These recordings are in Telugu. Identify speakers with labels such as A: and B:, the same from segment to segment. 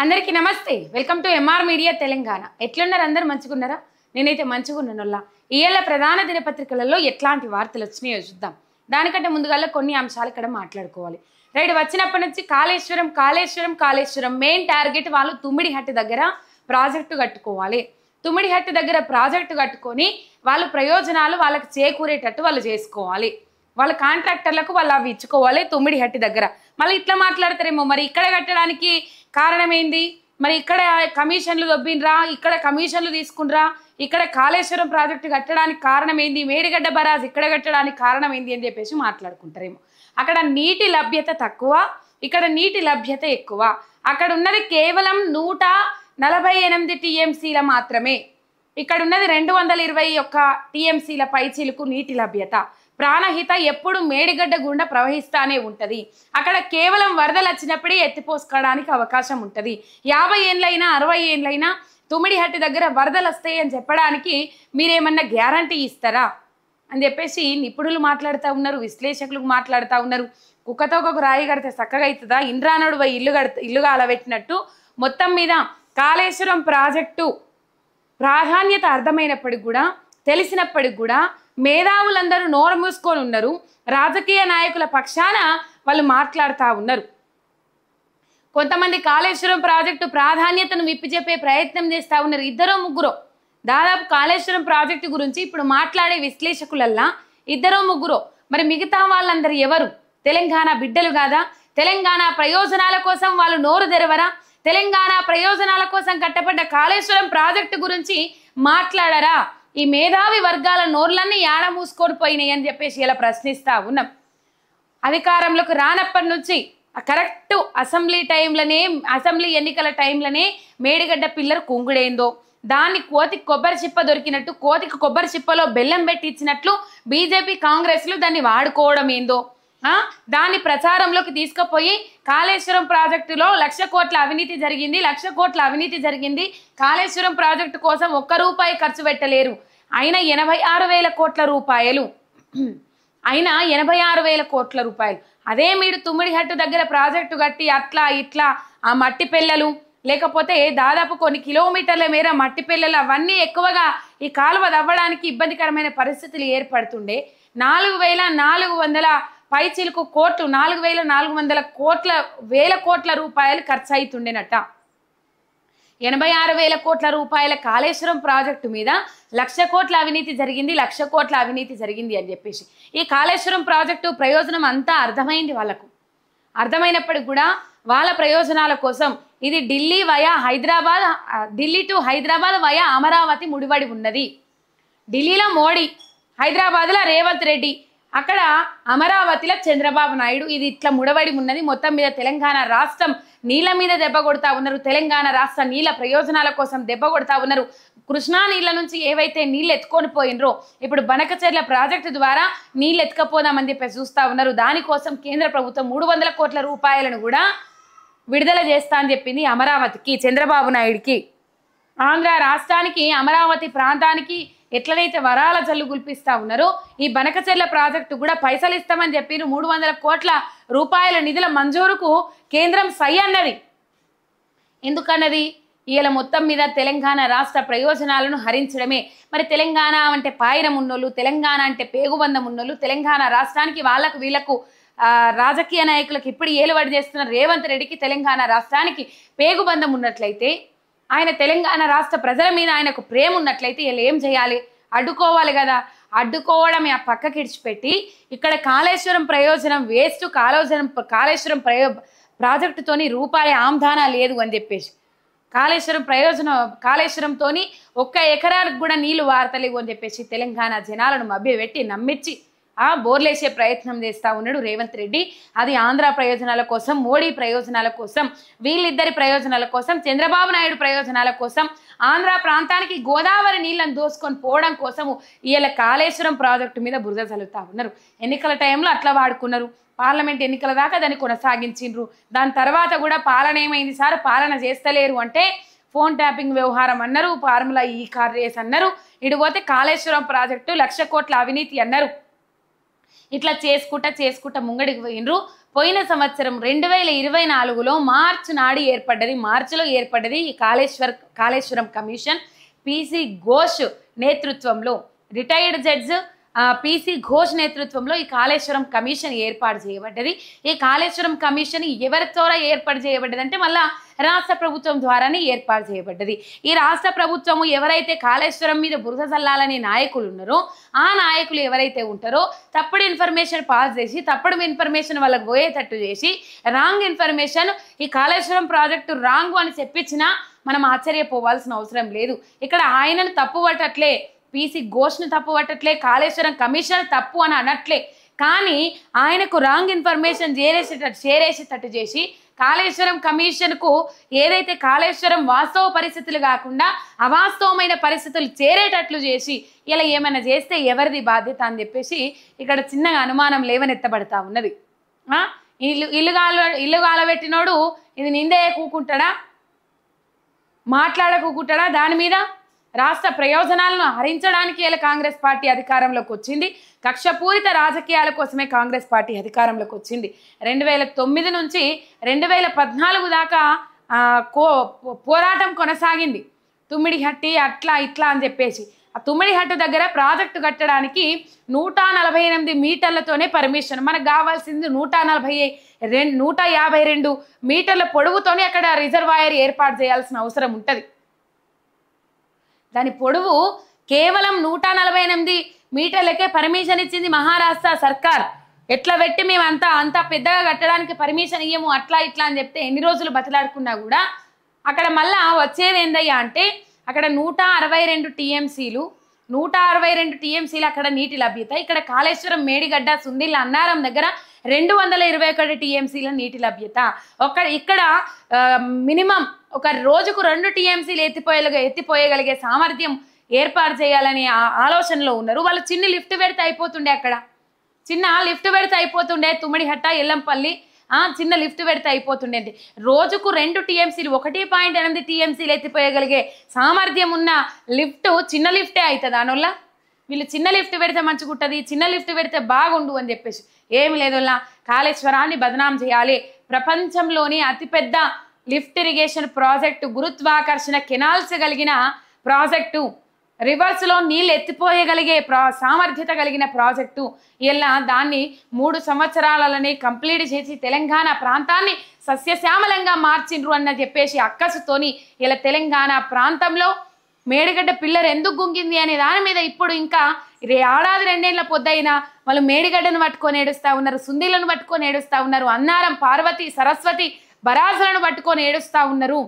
A: అందరికీ నమస్తే welcome to MR media Telangana ఎట్లున్నారు అందరూ మంచిగున్నారా నేనైతే మంచిగున్నానొల్ల ఇయాల ప్రధాన దినపత్రికలలో ఎట్లాంటి వార్తలు వచ్చినాయో చూద్దాం దానికంటే ముందుగా కొన్ని అంశాలు ఇక్కడ మాట్లాడుకోవాలి రైట్ వచ్చినప్పటి నుంచి కాళేశ్వరం మెయిన్ టార్గెట్ వాళ్ళు తుమ్మిడిహట్టి దగ్గర ప్రాజెక్టు కట్టుకోవాలి తుమ్మిడిహట్టి దగ్గర ప్రాజెక్టు కట్టుకొని వాళ్ళు ప్రయోజనాలు వాళ్ళకి చేకూరేటట్టు వాళ్ళు చేసుకోవాలి వాళ్ళ కాంట్రాక్టర్లకు వాళ్ళు అవి ఇచ్చుకోవాలి తుమ్మిడిహట్టి దగ్గర మళ్ళీ ఇట్లా మాట్లాడతారేమో మరి ఇక్కడ కట్టడానికి కారణం ఏంది మరి ఇక్కడ కమిషన్లు దొబ్బినరా ఇక్కడ కమిషన్లు తీసుకునరా ఇక్కడ కాళేశ్వరం ప్రాజెక్టు కట్టడానికి కారణం ఏంది మేడిగడ్డ బరాజ్ ఇక్కడ కట్టడానికి కారణం ఏంది అని చెప్పేసి మాట్లాడుకుంటారేమో అక్కడ నీటి లభ్యత తక్కువ ఇక్కడ నీటి లభ్యత ఎక్కువ అక్కడ ఉన్నది కేవలం 148 టీఎంసీల మాత్రమే ఇక్కడ ఉన్నది 221 టీఎంసీల పైచిలకు నీటి లభ్యత ప్రాణహిత ఎప్పుడు మేడిగడ్డ గుండా ప్రవహిస్తానే ఉంటది అక్కడ కేవలం వరదలు వచ్చినప్పుడే ఎత్తిపోసుకోవడానికి అవకాశం ఉంటది 50 ఏళ్ళైనా 60 ఏళ్ళైనా తుమ్మిడిహట్టి దగ్గర వరదలు వస్తాయి అని చెప్పడానికి మీరేమన్నా గ్యారంటీ ఇస్తారా అని చెప్పేసి నిపుణులు మాట్లాడుతూ ఉన్నారు విశ్లేషకులు మాట్లాడుతూ ఉన్నారు కుక్కతో ఒక రాయి కడితే చక్కగా అవుతుందా ఇంద్రానుడు ఇల్లు కాలబెట్టినట్టు మొత్తం మీద కాళేశ్వరం ప్రాజెక్టు ప్రాధాన్యత అర్థమైనప్పటికి కూడా తెలిసినప్పటికి కూడా మేధావులందరూ నోరు మూసుకొని ఉన్నారు రాజకీయ నాయకుల పక్షాన వాళ్ళు మాట్లాడుతూ ఉన్నారు కొంతమంది కాళేశ్వరం ప్రాజెక్టు ప్రాధాన్యతను విప్పిచెప్పే ప్రయత్నం చేస్తూ ఉన్నారు ఇద్దరో ముగ్గురో దాదాపు కాళేశ్వరం ప్రాజెక్టు గురించి ఇప్పుడు మాట్లాడే విశ్లేషకులల్లా ఇద్దరో ముగ్గురో మరి మిగతా వాళ్ళందరూ ఎవరు తెలంగాణ బిడ్డలు కాదా తెలంగాణ ప్రయోజనాల కోసం వాళ్ళు నోరు తెరవరా తెలంగాణ ప్రయోజనాల కోసం కట్టబడ్డ కాళేశ్వరం ప్రాజెక్టు గురించి మాట్లాడరా ఈ మేధావి వర్గాల నోర్లన్నీ యాడ మూసుకొని పోయినాయి అని చెప్పేసి ఇలా ప్రశ్నిస్తా ఉన్నాం అధికారంలోకి రానప్పటి నుంచి కరెక్ట్ అసెంబ్లీ ఎన్నికల టైంలోనే మేడిగడ్డ పిల్లర్ కుంగుడైందో దాన్ని కోతికి కొబ్బరి చిప్ప దొరికినట్టు కోతికి కొబ్బరి చిప్పలో బెల్లం పెట్టి ఇచ్చినట్లు బీజేపీ కాంగ్రెస్లు దాన్ని వాడుకోవడం ఏందో దాన్ని ప్రచారంలోకి తీసుకుపోయి కాళేశ్వరం ప్రాజెక్టులో 1,00,000 కోట్ల అవినీతి జరిగింది 1,00,000 కోట్ల అవినీతి జరిగింది కాళేశ్వరం ప్రాజెక్టు కోసం ₹1 ఖర్చు పెట్టలేరు అయినా 86,000 కోట్ల రూపాయలు అదే మీరు తుమ్మిడిహట్టు దగ్గర ప్రాజెక్టు కట్టి అట్లా ఇట్లా ఆ మట్టి పెళ్ళలు లేకపోతే దాదాపు కొన్ని కిలోమీటర్ల మేర మట్టి పెళ్ళలు అవన్నీ ఎక్కువగా ఈ కాలువ తవ్వడానికి ఇబ్బందికరమైన పరిస్థితులు ఏర్పడుతుండే 4,400 పైచిలకు కోట్లు 4,400 వేల కోట్ల రూపాయలు ఖర్చు అవుతుండేనట 86,000 కోట్ల రూపాయల కాళేశ్వరం ప్రాజెక్టు మీద 1,00,000 కోట్ల అవినీతి జరిగింది 1,00,000 కోట్ల అవినీతి జరిగింది అని చెప్పేసి ఈ కాళేశ్వరం ప్రాజెక్టు ప్రయోజనం అంతా అర్థమైంది వాళ్ళకు అర్థమైనప్పటికి కూడా వాళ్ళ ప్రయోజనాల కోసం ఇది ఢిల్లీ టు హైదరాబాద్ వయా అమరావతి ముడివడి ఉన్నది ఢిల్లీలో మోడీ హైదరాబాద్లో రేవంత్ రెడ్డి అక్కడ అమరావతిలో చంద్రబాబు నాయుడు ఇది ఇట్లా ముడివడి ఉన్నది మొత్తం మీద తెలంగాణ రాష్ట్రం నీళ్ళ మీద దెబ్బ కొడతా ఉన్నారు తెలంగాణ రాష్ట్ర నీళ్ళ ప్రయోజనాల కోసం దెబ్బ కొడతా ఉన్నారు కృష్ణా నీళ్ళ నుంచి ఏవైతే నీళ్ళు ఎత్తుకొని పోయినరో ఇప్పుడు బనకచెర్ల ప్రాజెక్టు ద్వారా నీళ్ళు ఎత్తుకపోదామని చెప్పి చూస్తూ ఉన్నారు దానికోసం కేంద్ర ప్రభుత్వం 300 కోట్ల రూపాయలను కూడా విడుదల చేస్తా అని చెప్పింది అమరావతికి చంద్రబాబు నాయుడికి ఆంధ్ర రాష్ట్రానికి అమరావతి ప్రాంతానికి ఎట్లనైతే వరాల జల్లు గుల్పిస్తా ఉన్నారో ఈ బనకచెర్ల ప్రాజెక్టు కూడా పైసలు ఇస్తామని చెప్పి 300 కోట్ల రూపాయల నిధుల మంజూరుకు కేంద్రం సై అన్నది ఎందుకన్నది ఇలా మొత్తం మీద తెలంగాణ రాష్ట్ర ప్రయోజనాలను హరించడమే మరి తెలంగాణ అంటే పాయిరం ఉన్నోళ్ళు తెలంగాణ అంటే పేగుబంధం ఉన్నోళ్ళు తెలంగాణ రాష్ట్రానికి వాళ్ళకు వీళ్ళకు రాజకీయ నాయకులకు ఇప్పుడు ఏలుబడి చేస్తున్న రేవంత్ రెడ్డికి తెలంగాణ రాష్ట్రానికి పేగుబంధం ఉన్నట్లయితే ఆయన తెలంగాణ రాష్ట్ర ప్రజల మీద ఆయనకు ప్రేమ ఉన్నట్లయితే వీళ్ళు ఏం చేయాలి అడ్డుకోవాలి కదా అడ్డుకోవడం ఆ పక్కకి ఇడిచిపెట్టి ఇక్కడ కాళేశ్వరం ప్రయోజనం వేస్ట్ కాళేశ్వరం ప్రాజెక్టుతోని రూపాయి ఆమ్దానా లేదు అని చెప్పేసి కాళేశ్వరంతో 1 ఎకరానికి కూడా నీళ్లు వారతలేవు అని చెప్పేసి తెలంగాణ జనాలను మభ్యపెట్టి నమ్మించి బోర్లేసే ప్రయత్నం చేస్తూ ఉన్నాడు రేవంత్ రెడ్డి అది ఆంధ్ర ప్రయోజనాల కోసం మోడీ ప్రయోజనాల కోసం వీళ్ళిద్దరి ప్రయోజనాల కోసం చంద్రబాబు నాయుడు ప్రయోజనాల కోసం ఆంధ్ర ప్రాంతానికి గోదావరి నీళ్ళను దోసుకొని పోవడం కోసము వీళ్ళ కాళేశ్వరం ప్రాజెక్టు మీద బురద చల్లుతూ ఉన్నారు ఎన్నికల టైంలో అట్లా వాడుకున్నారు పార్లమెంట్ ఎన్నికల దాకా దాన్ని కొనసాగించిండ్రు దాని తర్వాత కూడా పాలన ఏమైంది సార్ పాలన చేస్తలేరు అంటే ఫోన్ ట్యాపింగ్ వ్యవహారం అన్నారు ఫార్ములా ఈ కార్ రేస్ అన్నారు ఇటు పోతే కాళేశ్వరం ప్రాజెక్టు 1,00,000 కోట్ల అవినీతి అన్నారు ఇట్లా చేసుకుంటా ముంగడికి పోయినరు. పోయిన సంవత్సరం 2024లో మార్చి నాడు ఏర్పడ్డది, మార్చిలో ఏర్పడ్డది ఈ కాళేశ్వరం కమిషన్. పిసి ఘోష్ నేతృత్వంలో, రిటైర్డ్ జడ్జ్ పిసి ఘోష్ నేతృత్వంలో ఈ కాళేశ్వరం కమిషన్ ఏర్పాటు చేయబడ్డది. ఈ కాళేశ్వరం కమిషన్ ఎవరి ద్వారా ఏర్పాటు చేయబడ్డది అంటే మళ్ళా రాష్ట్ర ప్రభుత్వం ద్వారానే ఏర్పాటు చేయబడ్డది. ఈ రాష్ట్ర ప్రభుత్వము ఎవరైతే కాళేశ్వరం మీద బురద చల్లాలనే నాయకులు ఉన్నారో ఆ నాయకులు ఎవరైతే ఉంటారో తప్పుడు ఇన్ఫర్మేషన్ పాస్ చేసి, తప్పుడు ఇన్ఫర్మేషన్ వాళ్ళకి పోయేటట్టు చేసి, రాంగ్ ఇన్ఫర్మేషన్ ఈ కాళేశ్వరం ప్రాజెక్టు రాంగ్ అని చెప్పించినా మనం ఆశ్చర్యపోవాల్సిన అవసరం లేదు. ఇక్కడ ఆయనను తప్పు పట్టట్లే, పిసి ఘోష్ను తప్పు పట్టట్లే, కాళేశ్వరం కమిషన్ తప్పు అని అనట్లే, కానీ ఆయనకు రాంగ్ ఇన్ఫర్మేషన్ చేరేసేటట్టు చేసి కాళేశ్వరం కమిషన్కు ఏదైతే కాళేశ్వరం వాస్తవ పరిస్థితులు కాకుండా అవాస్తవమైన పరిస్థితులు చేరేటట్లు చేసి ఇలా ఏమైనా చేస్తే ఎవరిది బాధ్యత అని చెప్పేసి ఇక్కడ చిన్నగా అనుమానం లేవనెత్తబడతా ఉన్నది. ఇల్లు గాలబెట్టినోడు ఇది నిందే కూకుంటాడా, మాట్లాడకూకుంటాడా? దాని మీద రాష్ట్ర ప్రయోజనాలను హరించడానికి ఇలా కాంగ్రెస్ పార్టీ అధికారంలోకి వచ్చింది. కక్షపూరిత రాజకీయాల కోసమే కాంగ్రెస్ పార్టీ అధికారంలోకి వచ్చింది. 2009 నుంచి 2014 దాకా పోరాటం కొనసాగింది. తుమ్మిడిహట్టి అట్లా ఇట్లా అని చెప్పేసి ఆ తుమ్మిడిహట్టు దగ్గర ప్రాజెక్టు కట్టడానికి 148 మీటర్లతోనే పర్మిషన్. మనకు కావాల్సింది 152 మీటర్ల పొడవుతోనే అక్కడ రిజర్వాయర్ ఏర్పాటు చేయాల్సిన అవసరం ఉంటుంది. దాని పొడవు కేవలం 148 మీటర్లకే పర్మిషన్ ఇచ్చింది మహారాష్ట్ర సర్కార్. ఎట్లా పెట్టి మేము అంత పెద్దగా కట్టడానికి పర్మిషన్ ఇయ్యము అట్లా ఇట్లా అని చెప్తే ఎన్ని రోజులు బతిలాడుకున్నా కూడా అక్కడ మళ్ళా వచ్చేది ఏందయ్యా అంటే అక్కడ 162 టీఎంసీలు అక్కడ నీటి లభ్యత. ఇక్కడ కాళేశ్వరం, మేడిగడ్డ, సుందిళ్ళ, అన్నారం దగ్గర 221 టీఎంసీల నీటి లభ్యత. ఇక్కడ మినిమం ఒక రోజుకు 2 టీఎంసీలు ఎత్తిపోయగలిగే సామర్థ్యం ఏర్పాటు చేయాలని ఆలోచనలో ఉన్నారు వాళ్ళు. చిన్న లిఫ్ట్ పెడితే అయిపోతుండే తుమ్మిడిహట్ట, ఎల్లంపల్లి చిన్న లిఫ్ట్ పెడితే అయిపోతుండే. రోజుకు 2 టీఎంసీలు 1.8 టీఎంసీలు ఎత్తిపోయగలిగే సామర్థ్యం ఉన్న లిఫ్ట్ చిన్న లిఫ్టే అవుతుంది. దానివల్ల వీళ్ళు చిన్న లిఫ్ట్ పెడితే మంచిగుంటుంది, చిన్న లిఫ్ట్ పెడితే బాగుండు అని చెప్పేసి ఏమి లేదు. కాళేశ్వరాన్ని బదనాం చేయాలి. ప్రపంచంలోని అతిపెద్ద లిఫ్ట్ ఇరిగేషన్ ప్రాజెక్టు, గురుత్వాకర్షణ కెనాల్స్ కలిగిన ప్రాజెక్టు, రివర్స్లో నీళ్ళు ఎత్తిపోయగలిగే సామర్థ్యత కలిగిన ప్రాజెక్టు. ఇలా దాన్ని 3 సంవత్సరాలనే కంప్లీట్ చేసి తెలంగాణ ప్రాంతాన్ని సస్యశ్యామలంగా మార్చిండ్రు అన్న చెప్పేసి అక్కసుతోని ఇలా తెలంగాణ ప్రాంతంలో మేడిగడ్డ పిల్లర్ ఎందుకు గుంగింది అనే దాని మీద ఇప్పుడు ఇంకా ఏడాది 2 ఏళ్ల పొద్దైనా వాళ్ళు మేడిగడ్డను పట్టుకొని ఏడుస్తూ ఉన్నారు, సుందీలను పట్టుకొని ఏడుస్తూ ఉన్నారు, అన్నారం, పార్వతి, సరస్వతి బరాజులను పట్టుకొని ఏడుస్తూ ఉన్నారు.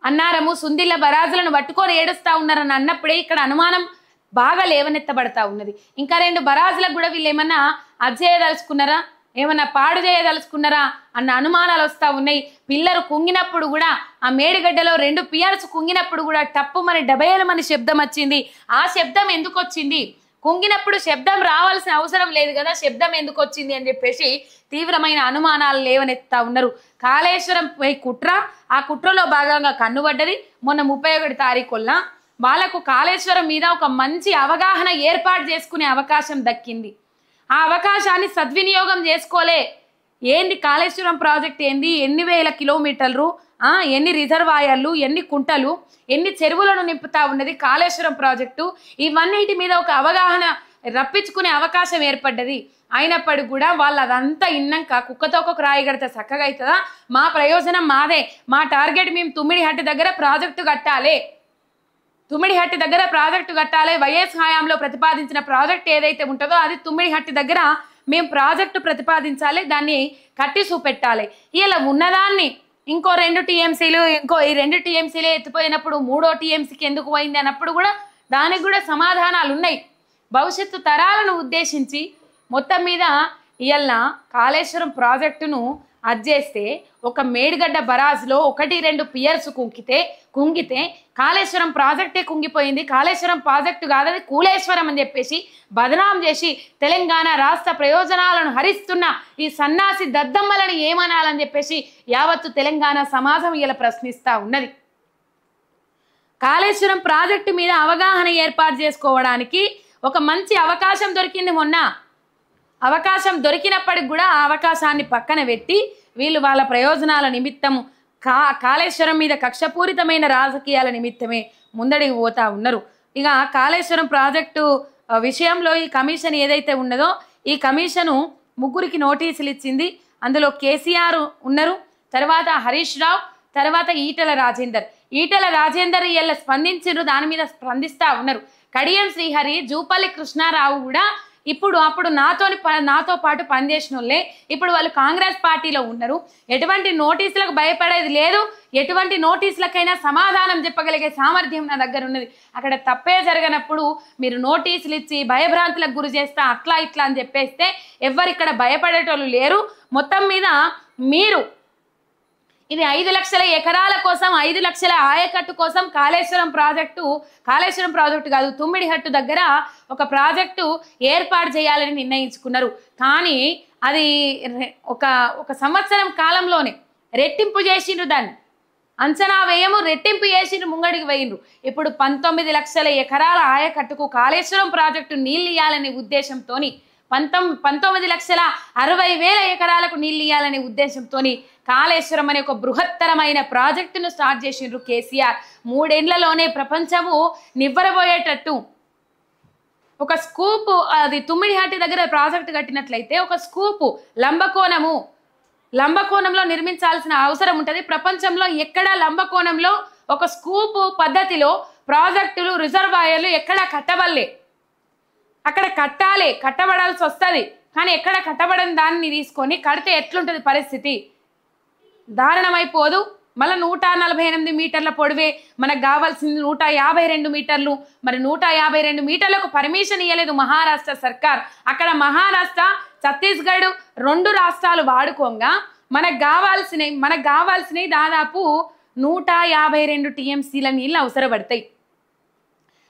A: అన్నారము, సుందిళ్ళ బరాజులను పట్టుకొని ఏడుస్తూ ఉన్నారని అన్నప్పుడే ఇక్కడ అనుమానం బాగా లేవనెత్తబడతా ఉన్నది. ఇంకా 2 బరాజులకు కూడా వీళ్ళు ఏమన్నా అజ్జేయదలుచుకున్నారా, ఏమన్నా పాడు చేయదలుచుకున్నారా అన్న అనుమానాలు వస్తూ ఉన్నాయి. పిల్లరు కుంగినప్పుడు కూడా ఆ మేడిగడ్డలో 2 పియర్స్ కుంగినప్పుడు కూడా టప్పుమని డబేలమని శబ్దం వచ్చింది. ఆ శబ్దం ఎందుకు వచ్చింది? కుంగినప్పుడు శబ్దం రావాల్సిన అవసరం లేదు కదా, శబ్దం ఎందుకు వచ్చింది అని చెప్పేసి తీవ్రమైన అనుమానాలు లేవనెత్తా ఉన్నారు. కాళేశ్వరం కుట్ర, ఆ కుట్రలో భాగంగా కన్నుబడ్డది. మొన్న 31 తారీఖున వాళ్ళకు కాళేశ్వరం మీద ఒక మంచి అవగాహన ఏర్పాటు చేసుకునే అవకాశం దక్కింది. ఆ అవకాశాన్ని సద్వినియోగం చేసుకోలే. ఏంది కాళేశ్వరం ప్రాజెక్ట్ ఏంది, ఎన్ని వేల కిలోమీటర్లు, ఎన్ని రిజర్వాయర్లు, ఎన్ని కుంటలు, ఎన్ని చెరువులను నింపుతా ఉన్నది కాళేశ్వరం ప్రాజెక్టు, ఇవన్నిటి మీద ఒక అవగాహన రప్పించుకునే అవకాశం ఏర్పడ్డది. అయినప్పటికీ కూడా వాళ్ళు అదంతా ఇన్నాక కుక్కతో ఒక రాయి కడితే చక్కగా అవుతుందా, మా ప్రయోజనం మాదే, మా టార్గెట్ మేము తుమ్మిడిహట్టి దగ్గర ప్రాజెక్టు కట్టాలి, వైఎస్ హయాంలో ప్రతిపాదించిన ప్రాజెక్ట్ ఏదైతే ఉంటుందో అది తుమ్మిడిహట్టి దగ్గర మేము ప్రాజెక్టు ప్రతిపాదించాలి, దాన్ని కట్టి చూపెట్టాలి. ఇలా ఉన్నదాన్ని ఇంకో 2 టీఎంసీలు ఈ 2 టీఎంసీలే ఎత్తిపోయినప్పుడు 3వ టీఎంసీకి ఎందుకు పోయింది అన్నప్పుడు కూడా దానికి కూడా సమాధానాలు ఉన్నాయి. భవిష్యత్తు తరాలను ఉద్దేశించి మొత్తం మీద ఇవాళ కాళేశ్వరం ప్రాజెక్టును అజ్జేస్తే ఒక మేడిగడ్డ బరాజ్లో 1-2 పియర్స్ కుంగితే కాళేశ్వరం ప్రాజెక్టే కుంగిపోయింది, కాళేశ్వరం ప్రాజెక్టు కాదని కూలేశ్వరం అని చెప్పేసి బదనాం చేసి తెలంగాణ రాష్ట్ర ప్రయోజనాలను హరిస్తున్న ఈ సన్నాసి దద్దమ్మలను ఏమనాలని చెప్పేసి యావత్తు తెలంగాణ సమాజం ఇలా ప్రశ్నిస్తూ ఉన్నది. కాళేశ్వరం ప్రాజెక్టు మీద అవగాహన ఏర్పాటు చేసుకోవడానికి ఒక మంచి అవకాశం దొరికింది. మొన్న అవకాశం దొరికినప్పటికి కూడా ఆ అవకాశాన్ని పక్కన పెట్టి వీళ్ళు వాళ్ళ ప్రయోజనాల నిమిత్తము కాళేశ్వరం మీద కక్షపూరితమైన రాజకీయాల నిమిత్తమే ముందడికి పోతా ఉన్నారు. ఇక కాళేశ్వరం ప్రాజెక్టు విషయంలో ఈ కమిషన్ ఏదైతే ఉన్నదో ఈ కమిషను ముగ్గురికి నోటీసులు ఇచ్చింది. అందులో కేసీఆర్ ఉన్నారు, తర్వాత హరీష్ రావు, తర్వాత ఈటెల రాజేందర్ ఇలా స్పందించారు. దాని మీద స్పందిస్తూ ఉన్నారు. కడియం శ్రీహరి, జూపల్లి కృష్ణారావు కూడా అప్పుడు నాతో పాటు పనిచేసిన వాళ్ళే ఇప్పుడు వాళ్ళు కాంగ్రెస్ పార్టీలో ఉన్నారు. ఎటువంటి నోటీసులకు భయపడేది లేదు, ఎటువంటి నోటీసులకైనా సమాధానం చెప్పగలిగే సామర్థ్యం నా దగ్గర ఉన్నది. అక్కడ తప్పే జరగనప్పుడు మీరు నోటీసులు ఇచ్చి భయభ్రాంతులకు గురి చేస్తా అట్లా ఇట్లా అని చెప్పేస్తే ఎవరిక్కడ భయపడేటోళ్ళు లేరు. మొత్తం మీద మీరు ఇది 5 లక్షల ఎకరాల కోసం 5 లక్షల ఆయకట్టు కోసం కాళేశ్వరం ప్రాజెక్టు కాదు, తుమ్మిడిహట్టు దగ్గర ఒక ప్రాజెక్టు ఏర్పాటు చేయాలని నిర్ణయించుకున్నారు. కానీ అది ఒక సంవత్సరం కాలంలోనే రెట్టింపు చేసిండ్రు. దాన్ని అంచనా వ్యయము రెట్టింపు చేసిండ్రు, ముంగడికి వేయిండ్రు. ఇప్పుడు 19 లక్షల ఎకరాల ఆయకట్టుకు కాళేశ్వరం ప్రాజెక్టు నీళ్ళు ఇవ్వాలనే ఉద్దేశంతో 19,60,000 ఎకరాలకు నీళ్ళు ఇవ్వాలనే ఉద్దేశంతో కాళేశ్వరం అనే ఒక బృహత్తరమైన ప్రాజెక్టును స్టార్ట్ చేసిండ్రు కేసీఆర్. 3 ఏళ్లలోనే ప్రపంచము నివ్వరబోయేటట్టు ఒక స్కూపు, అది తుమ్మిడిహట్టి దగ్గర ప్రాజెక్టు కట్టినట్లయితే ఒక స్కూపు లంబకోణంలో నిర్మించాల్సిన అవసరం ఉంటుంది. ప్రపంచంలో ఎక్కడా లంబకోణంలో ఒక స్కూపు పద్ధతిలో ప్రాజెక్టులు రిజర్వాయర్లు ఎక్కడా కట్టబడలే. అక్కడ కట్టబడాల్సి వస్తుంది, కానీ ఎక్కడ కట్టబడని దాన్ని తీసుకొని కడితే ఎట్లుంటుంది పరిస్థితి? దారుణమైపోదు. మళ్ళీ 148 మీటర్ల పొడవే మనకు కావాల్సింది 152 మీటర్లు. మరి 152 మీటర్లకు పర్మిషన్ ఇవ్వలేదు మహారాష్ట్ర సర్కార్. అక్కడ మహారాష్ట్ర, ఛత్తీస్గఢ్ 2 రాష్ట్రాలు వాడుకోగా మనకు కావాల్సినవి దాదాపు 152 టీఎంసీల నీళ్ళు అవసరపడతాయి.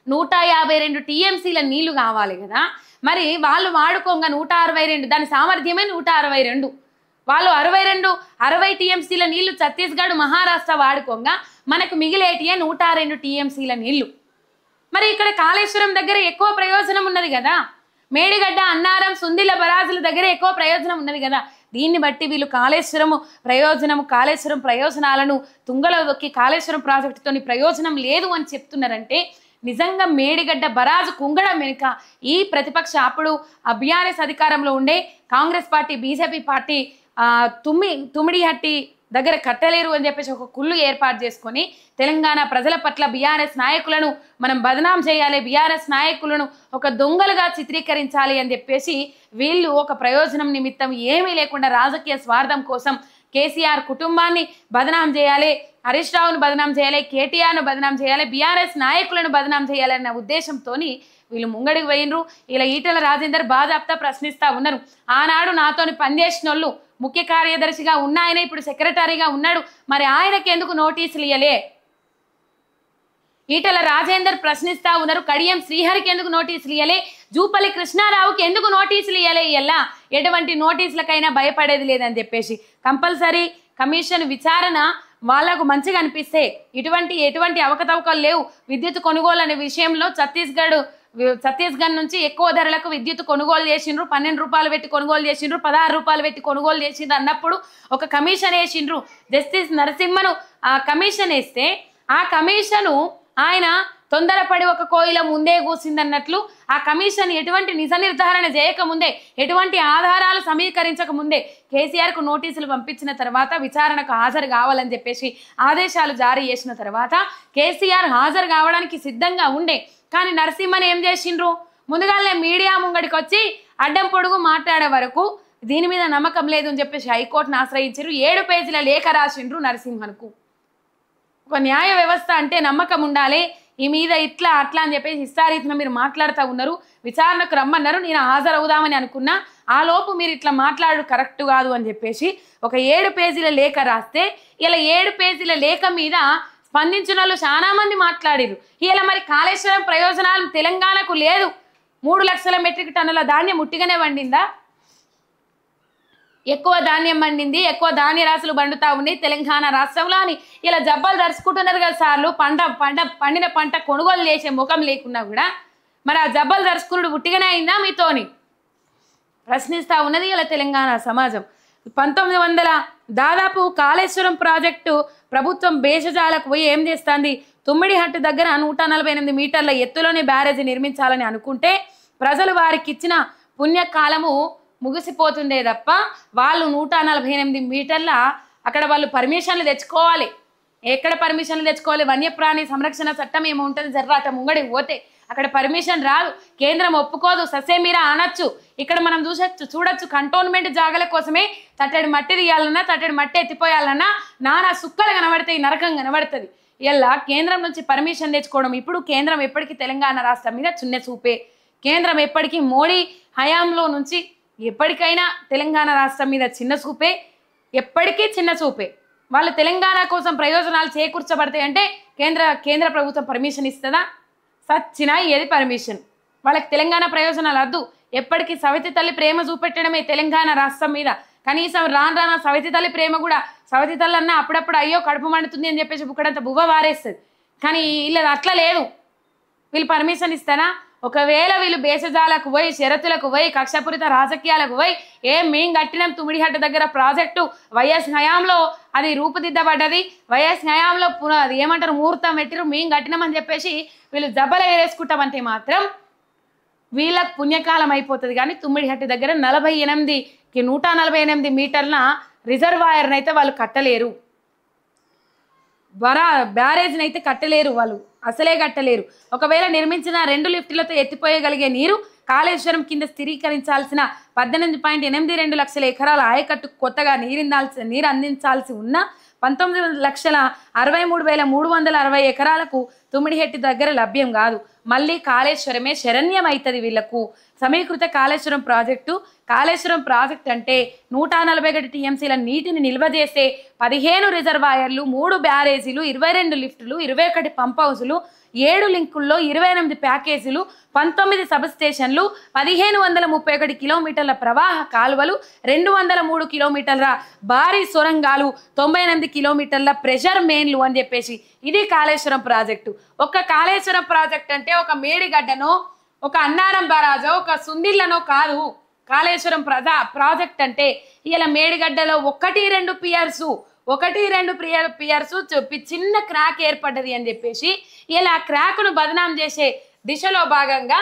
A: 152 టీఎంసీల నీళ్లు కావాలి కదా. మరి వాళ్ళు వాడుకోగా 162, దాని సామర్థ్యమే 162. వాళ్ళు 60 టీఎంసీల నీళ్లు ఛత్తీస్గఢ్, మహారాష్ట్ర వాడుకోగా మనకు మిగిలేటియే 102 టీఎంసీల నీళ్లు. మరి ఇక్కడ కాళేశ్వరం దగ్గర ఎక్కువ ప్రయోజనం ఉన్నది కదా, మేడిగడ్డ, అన్నారం, సుందిల బరాజుల దగ్గర ఎక్కువ ప్రయోజనం ఉన్నది కదా. దీన్ని బట్టి వీళ్ళు కాళేశ్వరం ప్రయోజనాలను తుంగలో దొక్కి కాళేశ్వరం ప్రాజెక్టుతోని ప్రయోజనం లేదు అని చెప్తున్నారంటే నిజంగా మేడిగడ్డ బరాజు కుంగడం వెనుక ఈ ప్రతిపక్ష అప్పుడు బీఆర్ఎస్ అధికారంలో ఉండే Congress party, BJP party Tummidihatti దగ్గర కట్టలేరు అని చెప్పేసి ఒక కుళ్ళు ఏర్పాటు చేసుకొని తెలంగాణ ప్రజల పట్ల బీఆర్ఎస్ నాయకులను మనం బదనాం చేయాలి, బీఆర్ఎస్ నాయకులను ఒక దొంగలుగా చిత్రీకరించాలి అని చెప్పేసి వీళ్ళు ఒక ప్రయోజనం నిమిత్తం ఏమీ లేకుండా రాజకీయ స్వార్థం కోసం కేసీఆర్ కుటుంబాన్ని బదనాం చేయాలి, హరీష్ రావును బదనాం చేయాలి, కేటీఆర్ను బదనాం చేయాలి, బీఆర్ఎస్ నాయకులను బదనాం చేయాలన్న ఉద్దేశంతో వీళ్ళు ముంగడికి పోయినరు. ఇలా ఈటెల రాజేందర్ బాజాప్తా ప్రశ్నిస్తూ ఉన్నారు. ఆనాడు నాతోని పనిచేసిన వాళ్ళు ముఖ్య కార్యదర్శిగా ఉన్న ఆయన ఇప్పుడు సెక్రటరీగా ఉన్నాడు, మరి ఆయనకి ఎందుకు నోటీసులు ఇయ్యలే? ఈటెల రాజేందర్ ప్రశ్నిస్తూ ఉన్నారు. కడియం శ్రీహరికి ఎందుకు నోటీసులు ఇయ్యలే? జూపల్లి కృష్ణారావుకి ఎందుకు నోటీసులు ఇయ్యలే? ఇలా ఎటువంటి నోటీసులకైనా భయపడేది లేదని చెప్పేసి కంపల్సరీ కమిషన్ విచారణ వాళ్ళకు మంచిగా అనిపిస్తే ఎటువంటి అవకతవకలు లేవు. విద్యుత్ కొనుగోలు అనే విషయంలో ఛత్తీస్గఢ్ నుంచి ఎక్కువ ధరలకు విద్యుత్ కొనుగోలు చేసిండ్రు, 12 రూపాయలు పెట్టి కొనుగోలు చేసిండ్రు, 16 రూపాయలు పెట్టి కొనుగోలు చేసిండ్రు అన్నప్పుడు ఒక కమిషన్ వేసిండ్రు. జస్టిస్ నరసింహను ఆ కమిషన్ వేస్తే ఆ కమిషను ఆయన తొందరపడి ఒక కోయిల ముందే కూసిందన్నట్లు ఆ కమిషన్ ఎటువంటి నిజ నిర్ధారణ చేయకముందే, ఎటువంటి ఆధారాలు సమీకరించకముందే కేసీఆర్కు నోటీసులు పంపించిన తర్వాత విచారణకు హాజరు కావాలని చెప్పేసి ఆదేశాలు జారీ చేసిన తర్వాత కేసీఆర్ హాజరు కావడానికి సిద్ధంగా ఉండే. కానీ నరసింహన్ ఏం చేసిండ్రు? ముందుగానే మీడియా ముంగడికి వచ్చి అడ్డం పొడుగు మాట్లాడే వరకు దీని మీద నమ్మకం లేదు అని చెప్పేసి హైకోర్టును ఆశ్రయించారు. 7 పేజీల లేఖ రాసిండ్రు నరసింహన్కు. ఒక న్యాయ వ్యవస్థ అంటే నమ్మకం ఉండాలి, ఈ మీద ఇట్లా అట్లా అని చెప్పేసి ఇష్టారీతిన మీరు మాట్లాడుతూ ఉన్నారు, విచారణకు రమ్మన్నారు, నేను హాజరవుదామని అనుకున్నా, ఆ లోపు మీరు ఇట్లా మాట్లాడు కరెక్ట్ కాదు అని చెప్పేసి ఒక 7 పేజీల లేఖ రాస్తే ఇలా 7 పేజీల లేఖ మీద స్పందించిన వాళ్ళు చాలా మంది మాట్లాడారు. ఇలా మరి కాళేశ్వరం ప్రయోజనాలు తెలంగాణకు లేదు. 3 లక్షల మెట్రిక్ టన్నుల ధాన్యం ఉట్టిగానే పండిందా? ఎక్కువ ధాన్యం పండింది, ఎక్కువ ధాన్య రాశులు పండుతా ఉన్నాయి తెలంగాణ రాష్ట్రంలో అని ఇలా జబ్బలు దరుచుకుంటున్నారు కదా సార్లు. పండిన పంట కొనుగోలు చేసే ముఖం లేకున్నా కూడా మరి ఆ జబ్బలు దరుచుకున్నాడు ఉట్టిగానే అయిందా మీతోని? ప్రశ్నిస్తూ ఉన్నది ఇలా తెలంగాణ సమాజం. 1900 దాదాపు కాళేశ్వరం ప్రాజెక్టు ప్రభుత్వం భేషజాలకు పోయి ఏం చేస్తుంది, తుమ్మిడిహట్టు దగ్గర 148 మీటర్ల ఎత్తులోనే బ్యారేజీ నిర్మించాలని అనుకుంటే ప్రజలు వారికి ఇచ్చిన పుణ్యకాలము ముగిసిపోతుండే తప్ప వాళ్ళు 148 మీటర్ల అక్కడ వాళ్ళు పర్మిషన్లు తెచ్చుకోవాలి. ఎక్కడ పర్మిషన్లు తెచ్చుకోవాలి? వన్యప్రాణి సంరక్షణ చట్టం ఏమో ఉంటుంది, జర్రాట ముంగడికి పోతే అక్కడ పర్మిషన్ రాదు, కేంద్రం ఒప్పుకోదు, ససేమీరా అనొచ్చు. ఇక్కడ మనం చూడొచ్చు కంటోన్మెంట్ జాగల కోసమే తట్టడి మట్టి తీయాలన్నా తట్టడి మట్టి ఎత్తిపోయాలన్నా నానా సుక్కలు కనబడతాయి, నరకం కనబడుతుంది. ఇలా కేంద్రం నుంచి పర్మిషన్ తెచ్చుకోవడం. ఇప్పుడు కేంద్రం ఎప్పటికీ తెలంగాణ రాష్ట్రం మీద చిన్న చూపే. కేంద్రం ఎప్పటికీ మోడీ హయాంలో నుంచి ఎప్పటికైనా తెలంగాణ రాష్ట్రం మీద చిన్న చూపే, ఎప్పటికీ చిన్న చూపే. వాళ్ళు తెలంగాణ కోసం ప్రయోజనాలు చేకూర్చబడతాయి అంటే కేంద్ర ప్రభుత్వం పర్మిషన్ ఇస్తుందా? సచ్చినా ఏది పర్మిషన్. వాళ్ళకి తెలంగాణ ప్రయోజనాలు వద్దు. ఎప్పటికీ సవితి తల్లి ప్రేమ చూపెట్టడమే తెలంగాణ రాష్ట్రం మీద. కనీసం రాను సవితి తల్లి ప్రేమ కూడా, సవితి తల్లి అన్న అప్పుడప్పుడు అయ్యో కడుపు మండుతుంది అని చెప్పేసి బుక్కడంత బువ్వ వారేస్తుంది. కానీ వీళ్ళది అట్లా లేదు. వీళ్ళు పర్మిషన్ ఇస్తారా? ఒకవేళ వీళ్ళు భేషజాలకు పోయి, షరతులకు పోయి, కక్షపూరిత రాజకీయాలకు పోయి మేము కట్టినాం తుమ్మిడిహట్టు దగ్గర ప్రాజెక్టు వైఎస్ హయాంలో అది రూపుదిద్దబడ్డది, వైఎస్ హయాంలో అది ఏమంటారు ముహూర్తం పెట్టిరు, మేము కట్టినామని చెప్పేసి వీళ్ళు జబ్బలు ఎగరేసుకుంటామంటే మాత్రం వీళ్ళకు పుణ్యకాలం అయిపోతుంది. కానీ తుమ్మిడిహట్టు దగ్గర 148 మీటర్ల రిజర్వాయర్ని అయితే వాళ్ళు కట్టలేరు, బ్యారేజ్ని అయితే కట్టలేరు, వాళ్ళు అసలే కట్టలేరు. ఒకవేళ నిర్మించిన 2 లిఫ్టులతో ఎత్తిపోయగలిగే నీరు కాళేశ్వరం కింద స్థిరీకరించాల్సిన 18.82 లక్షల ఎకరాల ఆయకట్టుకు కొత్తగా నీరు అందించాల్సి ఉన్న 19,63,360 ఎకరాలకు తుమ్మిడిహెట్టి దగ్గర లభ్యం కాదు. మళ్ళీ కాళేశ్వరమే శరణ్యం అవుతుంది వీళ్లకు. సమీకృత కాళేశ్వరం ప్రాజెక్ట్ అంటే 141 టీఎంసీల నీటిని నిల్వ చేసే 15 రిజర్వాయర్లు, 3 బ్యారేజీలు, 22 లిఫ్టులు, 21 పంప్ హౌజులు, 7 లింకుల్లో 28 ప్యాకేజీలు, 19 సబ్ స్టేషన్లు, 1531 కిలోమీటర్ల ప్రవాహ కాలువలు, 203 కిలోమీటర్ల భారీ సొరంగాలు, 98 కిలోమీటర్ల ప్రెషర్ మెయిన్లు అని చెప్పేసి ఇది కాళేశ్వరం ప్రాజెక్టు. ఒక కాళేశ్వరం ప్రాజెక్ట్ అంటే ఒక మేడిగడ్డనో, ఒక అన్నారం బరాజో, ఒక సుందిళ్లనో కాదు. కాళేశ్వరం ప్రాజెక్ట్ అంటే ఇలా మేడిగడ్డలో 1-2 పియర్స్ చిన్న క్రాక్ ఏర్పడ్డది అని చెప్పేసి ఇలా క్రాక్ను బదనాం చేసే దిశలో భాగంగా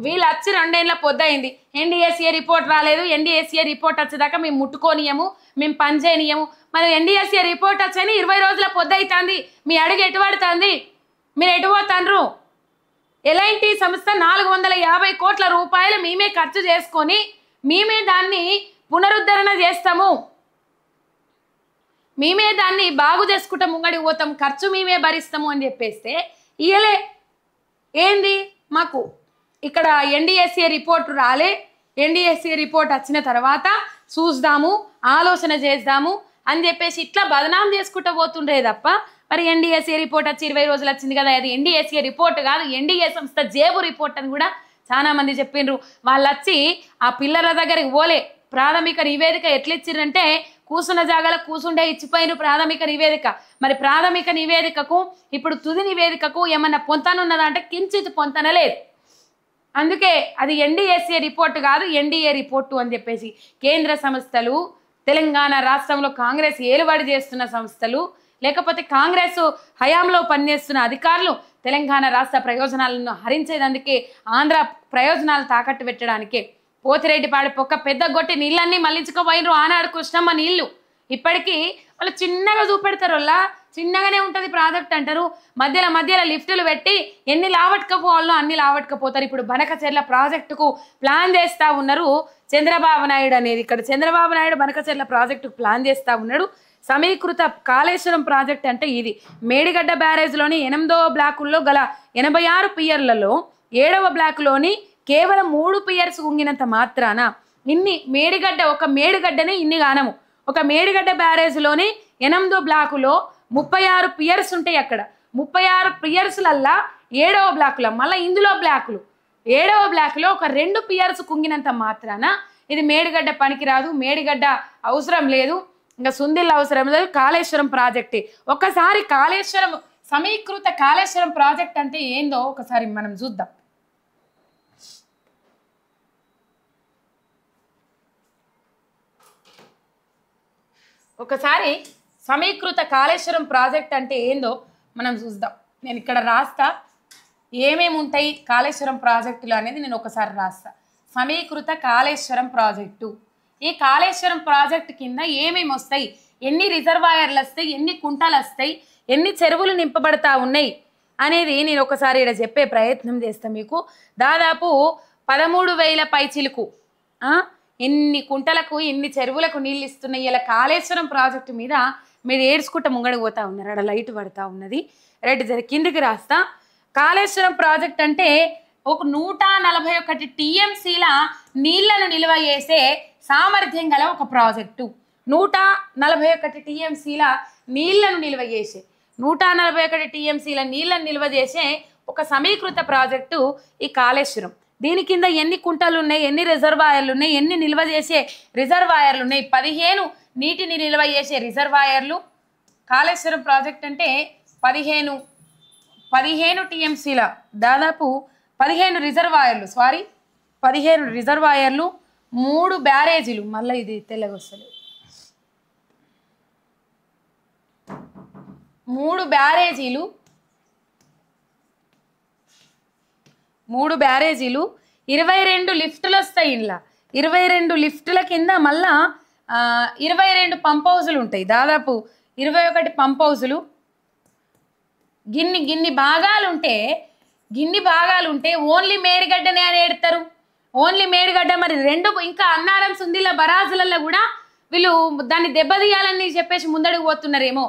A: వీళ్ళు వచ్చి 2 ఏళ్ళ పొద్దయింది. ఎన్డీఎస్ఏ రిపోర్ట్ రాలేదు. ఎన్డీఎస్ఏ రిపోర్ట్ వచ్చేదాకా మేము ముట్టుకోనియము, మేము పని చేయనియము. మరి ఎన్డీఎస్ఏ రిపోర్ట్ వచ్చని 20 రోజుల పొద్దవుతుంది. మీ అడుగు ఎటు పడుతుంది? మీరు ఎటు పోతాండ్రు? ఎల్ఐటి సంస్థ 450 కోట్ల రూపాయలు మేమే ఖర్చు చేసుకొని మేమే దాన్ని పునరుద్ధరణ చేస్తాము, మేమే దాన్ని బాగు చేసుకుంటాం, ముంగడికి పోతాం, ఖర్చు మేమే భరిస్తాము అని చెప్పేస్తే ఇయలే ఏంది మాకు ఇక్కడ ఎన్డీఎస్ఏ రిపోర్ట్ రాలే. ఎన్డీఎస్ఏ రిపోర్ట్ వచ్చిన తర్వాత చూద్దాము, ఆలోచన చేద్దాము అని చెప్పేసి ఇట్లా బదనాం చేసుకుంటూ పోతుండే తప్ప మరి ఎన్డీఎస్ఏ రిపోర్ట్ వచ్చి 20 రోజులు వచ్చింది కదా, అది ఎన్డీఎస్ఏ రిపోర్ట్ కాదు, ఎన్డీఏ సంస్థ జేబు రిపోర్ట్ అని కూడా చాలా మంది చెప్పిండ్రు. వాళ్ళు వచ్చి ఆ పిల్లల దగ్గరికి పోలే. ప్రాథమిక నివేదిక ఎట్లా ఇచ్చిరంటే కూసున్న జాగాలో కూసుండే ఇచ్చిపోయిన ప్రాథమిక నివేదిక. మరి ప్రాథమిక నివేదికకు ఇప్పుడు తుది నివేదికకు ఏమన్నా పొంతనున్నదా అంటే కించిత్ పొంతనలేదు. అందుకే అది ఎన్డీఎస్ఏ రిపోర్ట్ కాదు, ఎన్డీఏ రిపోర్టు అని చెప్పేసి కేంద్ర సంస్థలు, తెలంగాణ రాష్ట్రంలో కాంగ్రెస్ ఏలుబడి చేస్తున్న సంస్థలు, లేకపోతే కాంగ్రెస్ హయాంలో పనిచేస్తున్న అధికారులు తెలంగాణ రాష్ట్ర ప్రయోజనాలను హరించేదందుకే, ఆంధ్ర ప్రయోజనాలు తాకట్టు పెట్టడానికే పోతిరెడ్డిపాడు పొక్క పెద్ద గొట్టి నీళ్ళన్నీ మళ్లించుకోపోయినరు. ఆనాడు కృష్ణమ్మ నీళ్లు ఇప్పటికీ వాళ్ళు చిన్నగా చూపెడతారు. వాళ్ళ చిన్నగానే ఉంటుంది ప్రాజెక్ట్ అంటారు, మధ్యలో లిఫ్టులు పెట్టి ఎన్ని లావట్కపోవాలో అన్ని లావట్కపోతారు. ఇప్పుడు బనకచెర్ల ప్రాజెక్టుకు ప్లాన్ చేస్తూ ఉన్నారు చంద్రబాబు నాయుడు అనేది. ఇక్కడ చంద్రబాబు నాయుడు బనకచెర్ల ప్రాజెక్టుకు ప్లాన్ చేస్తూ ఉన్నాడు. సమీకృత కాళేశ్వరం ప్రాజెక్ట్ అంటే ఇది. మేడిగడ్డ బ్యారేజ్లోని 8వ బ్లాకుల్లో గల 86 పియర్లలో 7వ బ్లాకులోని కేవలం 3 పియర్స్ ఉంగినంత మాత్రాన ఇన్ని ఒక మేడిగడ్డనే ఇన్ని గానము. ఒక మేడిగడ్డ బ్యారేజ్లోని 8వ బ్లాకులో 36 పియర్స్ ఉంటాయి. అక్కడ 36 పియర్స్లల్లా 7వ బ్లాకులో మళ్ళీ ఇందులో బ్లాకులు 7వ బ్లాకులో ఒక 2 పియర్స్ కుంగినంత మాత్రాన ఇది మేడిగడ్డ పనికిరాదు, మేడిగడ్డ అవసరం లేదు, ఇంకా సుందిల్ అవసరం లేదు, కాళేశ్వరం ప్రాజెక్టే. ఒకసారి సమీకృత కాళేశ్వరం ప్రాజెక్ట్ అంటే ఏందో ఒకసారి మనం చూద్దాం. ఒకసారి సమీకృత కాళేశ్వరం ప్రాజెక్ట్ అంటే ఏందో మనం చూద్దాం. నేను ఇక్కడ రాస్తా ఏమేమి ఉంటాయి కాళేశ్వరం ప్రాజెక్టులు అనేది నేను ఒకసారి రాస్తా. సమీకృత కాళేశ్వరం ప్రాజెక్టు, ఈ కాళేశ్వరం ప్రాజెక్టు కింద ఏమేమి వస్తాయి, ఎన్ని రిజర్వాయర్లు వస్తాయి, ఎన్ని కుంటలు వస్తాయి, ఎన్ని చెరువులు నింపబడతా ఉన్నాయి అనేది నేను ఒకసారి ఇక్కడ చెప్పే ప్రయత్నం చేస్తాను. మీకు దాదాపు 13,000 పైచిలుకు ఎన్ని కుంటలకు ఎన్ని చెరువులకు నీళ్ళు ఇస్తున్నాయి. ఇలా కాళేశ్వరం ప్రాజెక్టు మీద మీరు ఏడ్చుకుంటా ముంగడికి పోతా ఉన్నారు. అక్కడ లైట్ పడతా ఉన్నది. రైట్, కిందికి రాస్తా. కాళేశ్వరం ప్రాజెక్ట్ అంటే ఒక 141 టీఎంసీల నీళ్లను నిల్వ చేసే సామర్థ్యం గల ఒక ప్రాజెక్టు. 141 టీఎంసీల నీళ్లను నిల్వ చేసే 141 టీఎంసీల నీళ్లను నిల్వ చేసే ఒక సమీకృత ప్రాజెక్టు ఈ కాళేశ్వరం. దీని కింద ఎన్ని కుంటలు ఉన్నాయి, ఎన్ని రిజర్వాయర్లు ఉన్నాయి, ఎన్ని నిల్వ చేసే రిజర్వాయర్లు ఉన్నాయి, 15 నీటిని నిల్వ చేసే రిజర్వాయర్లు. కాళేశ్వరం ప్రాజెక్ట్ అంటే 15 టీఎంసీల దాదాపు 15 రిజర్వాయర్లు 15 రిజర్వాయర్లు, 3 బ్యారేజీలు. మళ్ళీ ఇది తెల్లగా వస్తలేదు. 3 బ్యారేజీలు, 22 లిఫ్టులు వస్తాయి. ఇలా 22 లిఫ్టుల కింద మళ్ళా 22 పంప్ హౌజులు ఉంటాయి. దాదాపు 21 పంప్ హౌజులు. గిన్ని భాగాలు ఉంటే ఓన్లీ మేడిగడ్డనే అని ఎడతారు. ఓన్లీ మేడిగడ్డ. మరి ఇంకా అన్నారం సుందిల బరాజులలో కూడా వీళ్ళు దాన్ని దెబ్బతీయాలని చెప్పేసి ముందడుగు పోతున్నారేమో.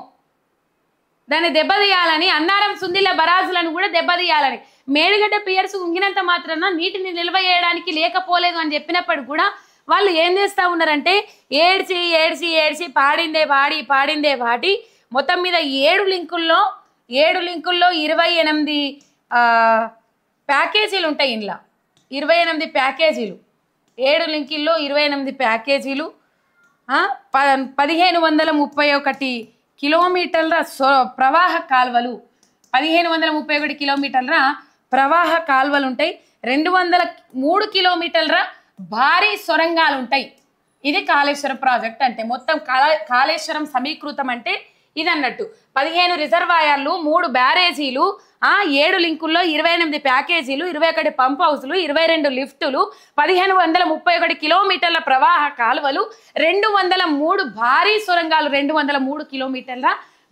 A: దాన్ని దెబ్బతీయాలని, అన్నారం సుందిల బరాజులను కూడా దెబ్బతీయాలని. మేడిగడ్డ పియర్స్ ఉంగినంత మాత్రాన నీటిని నిల్వ చేయడానికి లేకపోలేదు అని చెప్పినప్పటికి కూడా వాళ్ళు ఏం చేస్తూ ఉన్నారంటే ఏడ్చి పాడిందే పాడి మొత్తం మీద 7 లింకుల్లో 28 ప్యాకేజీలు ఉంటాయి. ఇంట్లో 28 ప్యాకేజీలు, 7 లింకుల్లో 28 ప్యాకేజీలు, 1531 కిలోమీటర్ల ప్రవాహ కాల్వలు, 1531 కిలోమీటర్ల ప్రవాహ కాల్వలు ఉంటాయి. 203 కిలోమీటర్ల భారీ సొరంగాలు ఉంటాయి. ఇది కాళేశ్వరం ప్రాజెక్ట్ అంటే. మొత్తం కాళేశ్వరం సమీకృతం అంటే ఇది అన్నట్టు. 15 రిజర్వాయర్లు, 3 బ్యారేజీలు, 7 లింకుల్లో 28 ప్యాకేజీలు, 21 పంప్ హౌస్లు, 22 లిఫ్టులు, 1531 కిలోమీటర్ల ప్రవాహ కాలువలు, 203 భారీ సొరంగాలు, 203 కిలోమీటర్ల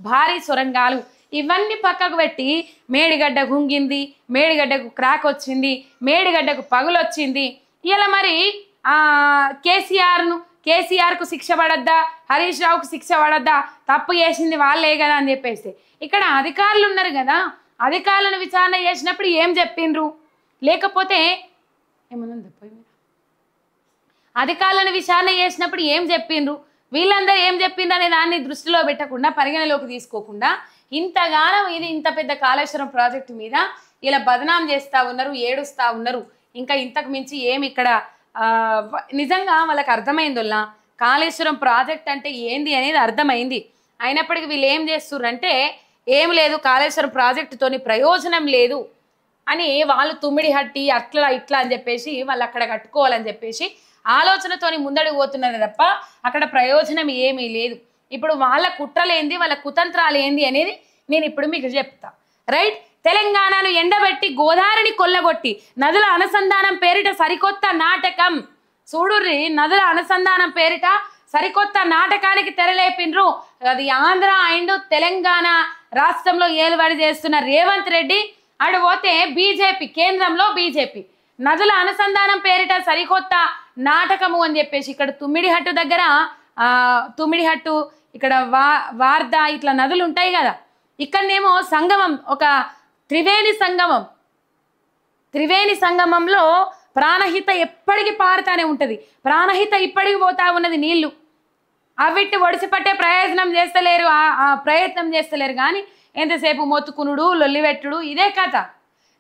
A: భారీ సొరంగాలు. ఇవన్నీ పక్కకు పెట్టి మేడిగడ్డ గుంగింది, మేడిగడ్డకు క్రాక్ వచ్చింది, మేడిగడ్డకు పగులు వచ్చింది. ఇలా మరి కేసీఆర్కు శిక్ష పడద్దా, హరీష్ రావుకు శిక్ష పడద్దా, తప్పు చేసింది వాళ్ళే కదా అని చెప్పేసి ఇక్కడ అధికారులు ఉన్నారు కదా. అధికారులను విచారణ చేసినప్పుడు ఏం చెప్పిండ్రు, లేకపోతే ఏమన్నా అధికారులను విచారణ చేసినప్పుడు ఏం చెప్పిండ్రు, వీళ్ళందరూ ఏం చెప్పిండ్రు అనే దాన్ని దృష్టిలో పెట్టకుండా, పరిగణలోకి తీసుకోకుండా ఇంతగానం ఇది ఇంత పెద్ద కాళేశ్వరం ప్రాజెక్టు మీద ఇలా బదనాం చేస్తూ ఉన్నారు, ఏడుస్తూ ఉన్నారు. ఇంకా ఇంతకు మించి ఏమి ఇక్కడ నిజంగా వాళ్ళకి అర్థమైందోల్లా కాళేశ్వరం ప్రాజెక్ట్ అంటే ఏంది అనేది అర్థమైంది. అయినప్పటికీ వీళ్ళు ఏం చేస్తుర్రంటే ఏం లేదు, కాళేశ్వరం ప్రాజెక్టుతోని ప్రయోజనం లేదు అని వాళ్ళు తుమ్మిడిహట్టి అట్లా ఇట్లా అని చెప్పేసి వాళ్ళు అక్కడ కట్టుకోవాలని చెప్పేసి ఆలోచనతోని ముందడుగు పోతున్నారు తప్ప అక్కడ ప్రయోజనం ఏమీ లేదు. ఇప్పుడు వాళ్ళ కుట్రలేంది, వాళ్ళ కుతంత్రాలు ఏంది అనేది నేను ఇప్పుడు మీకు చెప్తా. రైట్, తెలంగాణను ఎండబెట్టి గోదావరిని కొల్లగొట్టి నదుల అనుసంధానం పేరిట సరికొత్త నాటకం చూడుర్రి. నదుల అనుసంధానం పేరిట సరికొత్త నాటకానికి తెరలేపిండ్రు. అది ఆంధ్ర అండ్ తెలంగాణ రాష్ట్రంలో ఏలుబడి చేస్తున్న రేవంత్ రెడ్డి. అటు పోతే బీజేపీ, కేంద్రంలో బీజేపీ నదుల అనుసంధానం పేరిట సరికొత్త నాటకము అని చెప్పేసి ఇక్కడ తుమ్మిడిహట్టు దగ్గర తుమ్మిడిహట్టు ఇక్కడ వార్ద ఇట్లా నదులు ఉంటాయి కదా. ఇక్కడనేమో సంగమం, ఒక త్రివేణి సంగమంలో ప్రాణహిత ఎప్పటికీ పారుతానే ఉంటుంది. ప్రాణహిత ఇప్పటికి పోతా ఉన్నది నీళ్లు. అవిటి ఒడిసిపట్టే ప్రయత్నం చేస్తలేరు కానీ ఎంతసేపు మొత్తుకునుడు, లొల్లివెట్టుడు, ఇదే కథ.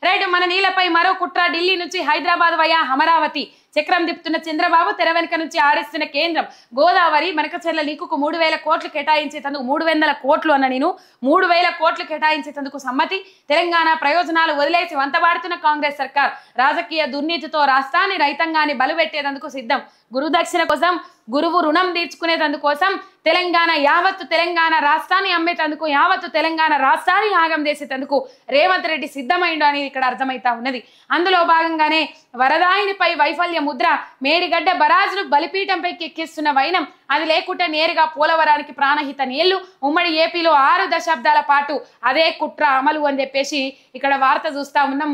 A: రైట్, మన నీళ్ళపై మరో కుట్ర. ఢిల్లీ నుంచి హైదరాబాద్ వయా అమరావతి చక్రం తిప్పుతున్న చంద్రబాబు తెర వెనుక నుంచి ఆడిస్తున్న కేంద్రం. గోదావరి మనకచర్ల లింకుకు 3,000 కోట్లు కేటాయించేందుకు 300 కోట్లు అన్న నేను 3,000 కోట్లు కేటాయించేందుకు సమ్మతి. తెలంగాణ ప్రయోజనాలు వదిలేసి వంతబాడుతున్న కాంగ్రెస్ సర్కార్ రాజకీయ దుర్నీతితో రాష్ట్రాన్ని రైతాంగాన్ని బలిపెట్టేందుకు సిద్ధం. గురుదక్షిణ కోసం గురువు రుణం తీర్చుకునేందుకోసం యావత్తు తెలంగాణ రాష్ట్రాన్ని అమ్మేటందుకు యావత్తు తెలంగాణ రాష్ట్రాన్ని ఆగం చేసేందుకు రేవంత్ రెడ్డి సిద్ధమైండు అని ఇక్కడ అర్థమైతా ఉన్నది. అందులో భాగంగానే వరదాయినిపై వైఫల్య ముద్ర, మేడిగడ్డ బరాజును బలిపీఠంపైకి ఎక్కిస్తున్న వైనం, అది లేకుంటే నేరుగా పోలవరానికి ప్రాణహిత నీళ్లు. ఉమ్మడి ఏపీలో 6 దశాబ్దాల పాటు అదే కుట్ర అమలు అని చెప్పేసి ఇక్కడ వార్త చూస్తా ఉన్నాం.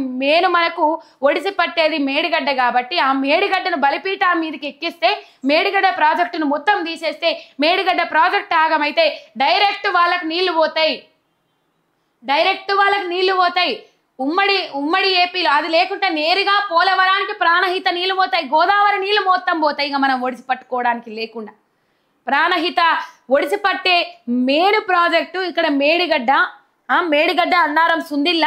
A: మనకు ఒడిసి పట్టేది మేడిగడ్డ కాబట్టి ఆ మేడిగడ్డను బలిపీఠం మీదకి ఎక్కిస్తే, మేడిగడ్డ ప్రాజెక్టును మొత్తం తీసేస్తే, మేడిగడ్డ ప్రాజెక్ట్ ఆగమైతే డైరెక్ట్ వాళ్ళకి నీళ్లు పోతాయి. ఉమ్మడి ఏపీలో అది లేకుంటే నేరుగా పోలవరానికి ప్రాణహిత నీళ్లు పోతాయి, గోదావరి నీళ్లు మొత్తం పోతాయి. ఇక మనం ఒడిసి పట్టుకోవడానికి లేకుండా ప్రాణహిత ఒడిసి పట్టే మేడు ప్రాజెక్టు ఇక్కడ మేడిగడ్డ. మేడిగడ్డ అన్నారం సుందిల్ల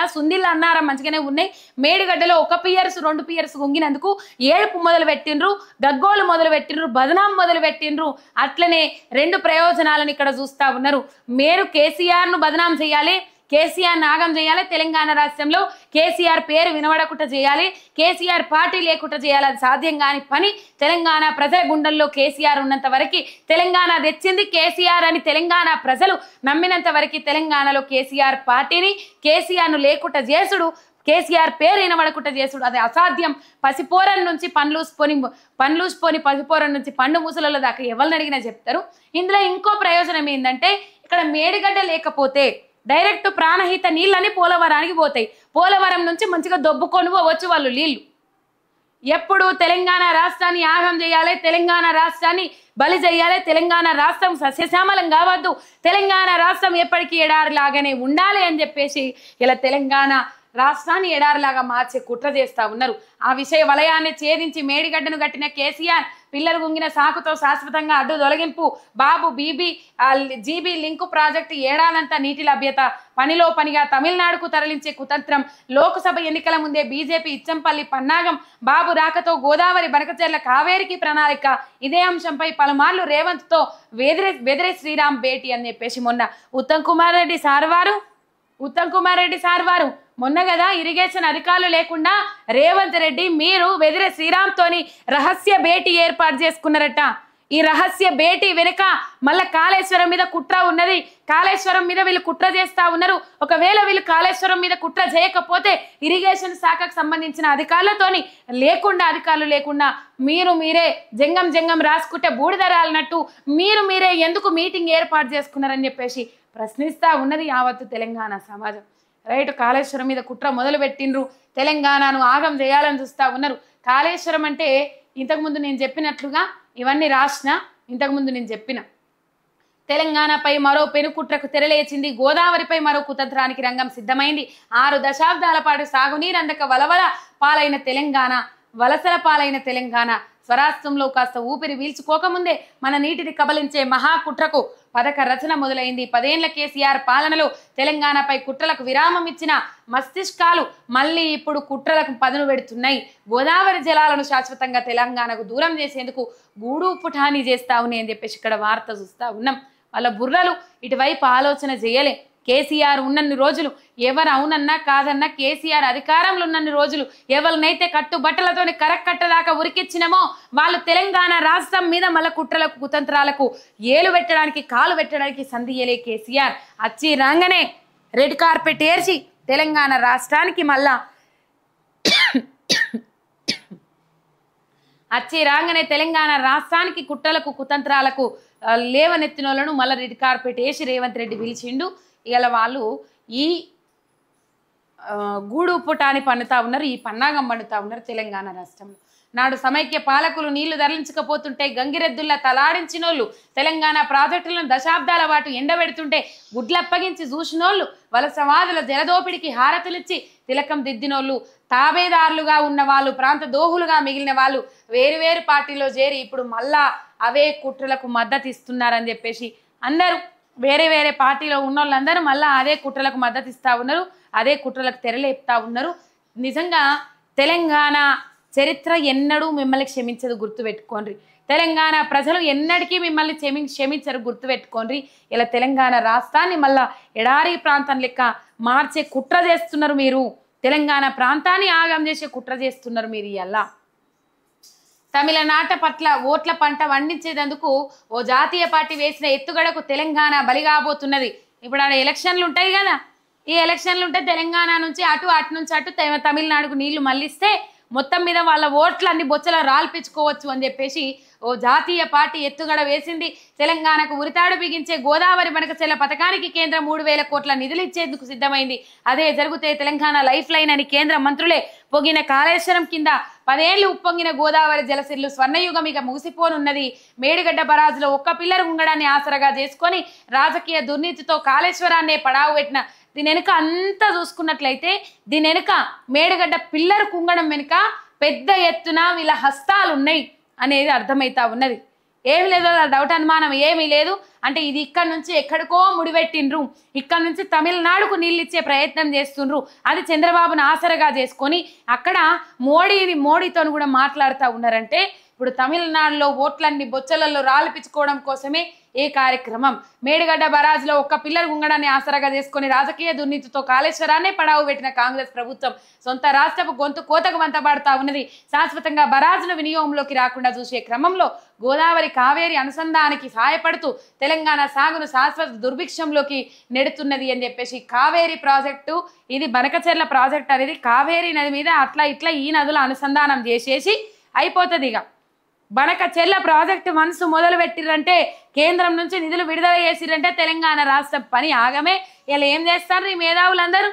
A: అన్నారం మంచిగానే ఉన్నాయి. మేడిగడ్డలో 1 పియర్స్ 2 పియర్స్ గుంగినందుకు ఏడుపు మొదలు పెట్టిండ్రు, గగ్గోలు మొదలు పెట్టిండ్రు, బదనాం మొదలు పెట్టిండ్రు. అట్లనే 2 ప్రయోజనాలను ఇక్కడ చూస్తా ఉన్నారు. మీరు కేసీఆర్ను బదనాం చేయాలి, కేసీఆర్ నాగం చేయాలి, తెలంగాణ రాష్ట్రంలో కేసీఆర్ పేరు వినబడకుండా చేయాలి, కేసీఆర్ పార్టీ లేకుండా చేయాలి. అది సాధ్యం కాని పని. తెలంగాణ ప్రజల గుండెల్లో కేసీఆర్ ఉన్నంత వరకు తెలంగాణ తెచ్చింది కేసీఆర్ అని తెలంగాణ ప్రజలు నమ్మినంత వరకు తెలంగాణలో కేసీఆర్ పార్టీని, కేసీఆర్ను లేకుండా చేసుడు, కేసీఆర్ పేరు వినబడకుండా చేసుడు అది అసాధ్యం. పసిపోరన్ నుంచి పండ్లూసిపోని పసిపోరన్ నుంచి పండు ముసల దాకా ఎవరిని అడిగినా చెప్తారు. ఇందులో ఇంకో ప్రయోజనం ఏంటంటే ఇక్కడ మేడిగడ్డ లేకపోతే డైరెక్ట్ ప్రాణహిత నీళ్ళని పోలవరానికి పోతాయి. పోలవరం నుంచి మంచిగా దొబ్బుకొని పోవచ్చు వాళ్ళు నీళ్లు. ఎప్పుడు తెలంగాణ రాష్ట్రాన్ని ఆగం చేయాలి, తెలంగాణ రాష్ట్రాన్ని బలి చేయాలి, తెలంగాణ రాష్ట్రం సస్యశ్యామలం కావద్దు, తెలంగాణ రాష్ట్రం ఎప్పటికీ ఎడారిలాగానే ఉండాలి అని చెప్పేసి ఇలా తెలంగాణ రాష్ట్రాన్ని ఎడారిలాగా మార్చే కుట్ర చేస్తా ఉన్నారు. ఆ విషయ వలయాన్ని ఛేదించి మేడిగడ్డను కట్టిన కేసీఆర్ పిల్లలు గుంగిన సాకుతో శాశ్వతంగా అడ్డు తొలగింపు. బాబు జీబీ లింకు ప్రాజెక్టు ఏడాదంతా నీటి లభ్యత, పనిలో పనిగా తమిళనాడుకు తరలించే కుతంత్రం. లోక్సభ ఎన్నికల ముందే బీజేపీ ఇచ్చంపల్లి పన్నాగం. బాబు రాకతో గోదావరి బనకచెర్ల కావేరికి ప్రణాళిక. ఇదే అంశంపై పలుమార్లు రేవంత్తో వెదిరే శ్రీరామ్ భేటీ అని చెప్పేసి మొన్న ఉత్తమ్ కుమార్ రెడ్డి సార్ వారు మొన్న కదా ఇరిగేషన్ అధికారులు లేకుండా రేవంత్ రెడ్డి మీరు వెదిరే శ్రీరామ్తోని రహస్య భేటీ ఏర్పాటు చేసుకున్నారట. ఈ రహస్య భేటీ వెనుక మళ్ళా కాళేశ్వరం మీద కుట్ర ఉన్నది. కాళేశ్వరం మీద వీళ్ళు కుట్ర చేస్తా ఉన్నారు. ఒకవేళ వీళ్ళు కాళేశ్వరం మీద కుట్ర చేయకపోతే ఇరిగేషన్ శాఖకు సంబంధించిన అధికారులు లేకుండా మీరే జంగం రాసుకుంటే బూడిదరాలన్నట్టు మీరే ఎందుకు మీటింగ్ ఏర్పాటు చేసుకున్నారని చెప్పేసి ప్రశ్నిస్తా ఉన్నది యావత్తు తెలంగాణ సమాజం. రైట్, కాళేశ్వరం మీద కుట్ర మొదలు పెట్టిండ్రు, తెలంగాణను ఆగం చేయాలని చూస్తా ఉన్నారు. కాళేశ్వరం అంటే ఇంతకుముందు నేను చెప్పినట్లుగా ఇవన్నీ ఇంతకుముందు నేను చెప్పిన తెలంగాణపై మరో పెనుకుట్రకు తెరలేచింది. గోదావరిపై మరో కుతంత్రానికి రంగం సిద్ధమైంది. 6 దశాబ్దాల పాటు సాగునీరు అందక వలసల పాలైన తెలంగాణ స్వరాష్ట్రంలో కాస్త ఊపిరి వీల్చుకోకముందే మన నీటిని కబలించే మహాకుట్రకు పథక రచన మొదలైంది. 10 ఏళ్ల కేసీఆర్ పాలనలో తెలంగాణపై కుట్రలకు విరామం ఇచ్చిన మస్తిష్కాలు మళ్ళీ ఇప్పుడు కుట్రలకు పదును పెడుతున్నాయి. గోదావరి జలాలను శాశ్వతంగా తెలంగాణకు దూరం చేసేందుకు గూడు పుఠాని చేస్తా ఉన్నాయి అని చెప్పేసి ఇక్కడ వార్త చూస్తా ఉన్నాం. వాళ్ళ బుర్రలు ఇటువైపు ఆలోచన చేయలే. కేసీఆర్ ఉన్నన్ని రోజులు ఎవరు అవునన్నా కాదన్నా, కేసీఆర్ అధికారంలో ఉన్నన్ని రోజులు ఎవరినైతే కట్టుబట్టలతోని కరక్కట్టదాకా ఉరికిచ్చినమో వాళ్ళు తెలంగాణ రాష్ట్రం మీద మళ్ళీ కుట్రలకు కుతంత్రాలకు కాలు పెట్టడానికి సంధియలే కేసీఆర్. అచ్చి రాగానే రెడ్ కార్పెట్ ఏర్చి తెలంగాణ రాష్ట్రానికి కుట్రలకు కుతంత్రాలకు లేవనెత్తినోళ్లను మళ్ళీ రెడ్ కార్పెట్ వేసి రేవంత్ రెడ్డి పిలిచిండు. ఇలా వాళ్ళు ఈ గూడు పుటాని పన్నుతా ఉన్నారు, ఈ పన్నాగం పన్నుతా ఉన్నారు తెలంగాణ రాష్ట్రంలో. నాడు సమైక్య పాలకులు నీళ్లు తరలించకపోతుంటే గంగిరెద్దుల్లా తలాడించినోళ్ళు, తెలంగాణ ప్రాజెక్టులను దశాబ్దాల పాటు ఎండబెడుతుంటే గుడ్లప్పగించి చూసినోళ్ళు, వలసవాదుల జలదోపిడికి హారతులిచ్చి తిలకం దిద్దినోళ్ళు, తాబేదారులుగా ఉన్న వాళ్ళు, ప్రాంత దోహులుగా మిగిలిన వాళ్ళు వేరువేరు పార్టీలో చేరి ఇప్పుడు మళ్ళా అవే కుట్రలకు మద్దతు ఇస్తున్నారని చెప్పేసి అందరూ వేరే పార్టీలో ఉన్న వాళ్ళందరూ మళ్ళీ అదే కుట్రలకు మద్దతు ఇస్తూ ఉన్నారు, అదే కుట్రలకు తెరలేపుతా ఉన్నారు. నిజంగా తెలంగాణ చరిత్ర ఎన్నడూ మిమ్మల్ని క్షమించదు, గుర్తుపెట్టుకోండి. తెలంగాణ ప్రజలు ఎన్నటికీ మిమ్మల్ని క్షమించరు, గుర్తుపెట్టుకోండి. ఇలా తెలంగాణ రాష్ట్రాన్ని మళ్ళా ఎడారి ప్రాంతం లెక్క మార్చే కుట్ర చేస్తున్నారు మీరు. తెలంగాణ ప్రాంతాన్ని ఆగం చేసే కుట్ర చేస్తున్నారు మీరు. ఇలా తమిళనాట పట్ల ఓట్ల పంట వండించేందుకు ఓ జాతీయ పార్టీ వేసిన ఎత్తుగడకు తెలంగాణ బలిగాబోతున్నది. ఇప్పుడు ఆడ ఎలక్షన్లు ఉంటాయి కదా, ఈ ఎలక్షన్లు ఉంటే తెలంగాణ నుంచి అటు నుంచి అటు తమిళనాడుకు నీళ్లు మళ్ళిస్తే మొత్తం మీద వాళ్ళ ఓట్లన్నీ బొచ్చల రాల్పించుకోవచ్చు అని చెప్పేసి ఓ జాతీయ పార్టీ ఎత్తుగడ వేసింది. తెలంగాణకు ఉరితాడు బిగించే గోదావరి బనకచెర్ల పథకానికి కేంద్రం 3,000 కోట్ల నిధులు ఇచ్చేందుకు సిద్ధమైంది. అదే జరిగితే తెలంగాణ లైఫ్ లైన్ అని కేంద్ర మంత్రులే పొగిన కాళేశ్వరం కింద 10 ఏళ్లు ఉప్పొంగిన గోదావరి జలసిర్లు స్వర్ణయుగం ఇక ముగిసిపోనున్నది. మేడిగడ్డ బరాజులో ఒక్క పిల్లర్ ఉంగడాన్ని ఆసరగా చేసుకొని రాజకీయ దుర్నీతితో కాళేశ్వరాన్నే పడావు పెట్టిన దీని వెనుక అంతా చూసుకున్నట్లయితే దీని వెనుక మేడిగడ్డ పిల్లర్ కుంగడం వెనుక పెద్ద ఎత్తున వీళ్ళ హస్తాలు ఉన్నాయి అనేది అర్థమవుతా ఉన్నది. ఏమి లేదు, డౌట్ అనుమానం ఏమీ లేదు. అంటే ఇది ఇక్కడ నుంచి ఎక్కడికో ముడిపెట్టిండ్రు, ఇక్కడ నుంచి తమిళనాడుకు నీళ్ళు ఇచ్చే ప్రయత్నం చేస్తుండ్రు. అది చంద్రబాబును ఆసరగా చేసుకొని అక్కడ మోడీతో కూడా మాట్లాడుతూ ఉన్నారంటే ఇప్పుడు తమిళనాడులో ఓట్లన్నీ బొచ్చలలో రాలిపించుకోవడం కోసమే ఏ కార్యక్రమం. మేడిగడ్డ బరాజ్లో ఒక్క పిల్లర్ ఉంగడాన్ని ఆసరగా చేసుకుని రాజకీయ దుర్నీతితో కాళేశ్వరాన్నే పడావు పెట్టిన కాంగ్రెస్ ప్రభుత్వం సొంత రాష్ట్రపు గొంతు కోతకు వంతబడతా ఉన్నది. శాశ్వతంగా బరాజ్ను వినియోగంలోకి రాకుండా చూసే క్రమంలో గోదావరి కావేరి అనుసంధానానికి సహాయపడుతూ తెలంగాణ సాగును శాశ్వత దుర్భిక్షంలోకి నెడుతున్నది అని చెప్పేసి కావేరి ప్రాజెక్టు, ఇది బనకచెర్ల ప్రాజెక్ట్ అనేది కావేరి నది మీద అట్లా ఇట్లా ఈ నదుల అనుసంధానం చేసేసి అయిపోతుంది. ఇక బనకచెర్ల ప్రాజెక్టు మనసు మొదలు పెట్టిరంటే కేంద్రం నుంచి నిధులు విడుదల చేసిరంటే తెలంగాణ రాష్ట్రం పని ఆగమే. ఇలా ఏం చేస్తారు ఈ మేధావులందరూ?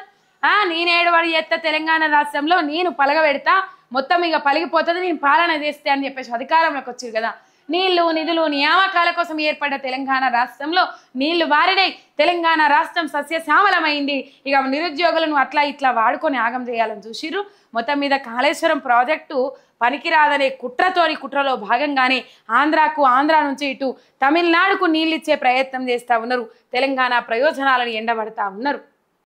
A: నేనేడు వాడు చేస్తా తెలంగాణ రాష్ట్రంలో, నేను పలగబెడతా, మొత్తం ఇక పలిగిపోతుంది, నేను పాలన చేస్తే అని చెప్పేసి అధికారంలోకి వచ్చారు కదా. నీళ్లు నిధులు నియామకాల కోసం ఏర్పడ్డ తెలంగాణ రాష్ట్రంలో నీళ్లు బారినాయి. తెలంగాణ రాష్ట్రం సస్యశ్యామలమైంది. ఇక నిరుద్యోగులను అట్లా ఇట్లా వాడుకొని ఆగం చేయాలని చూసిర్రు. మొత్తం మీద కాళేశ్వరం ప్రాజెక్టు పనికిరాదనే కుట్రలో భాగంగానే ఆంధ్ర నుంచి ఇటు తమిళనాడుకు నీళ్ళు ఇచ్చే ప్రయత్నం చేస్తూ ఉన్నారు. తెలంగాణ ప్రయోజనాలను ఎండబడతా ఉన్నారు.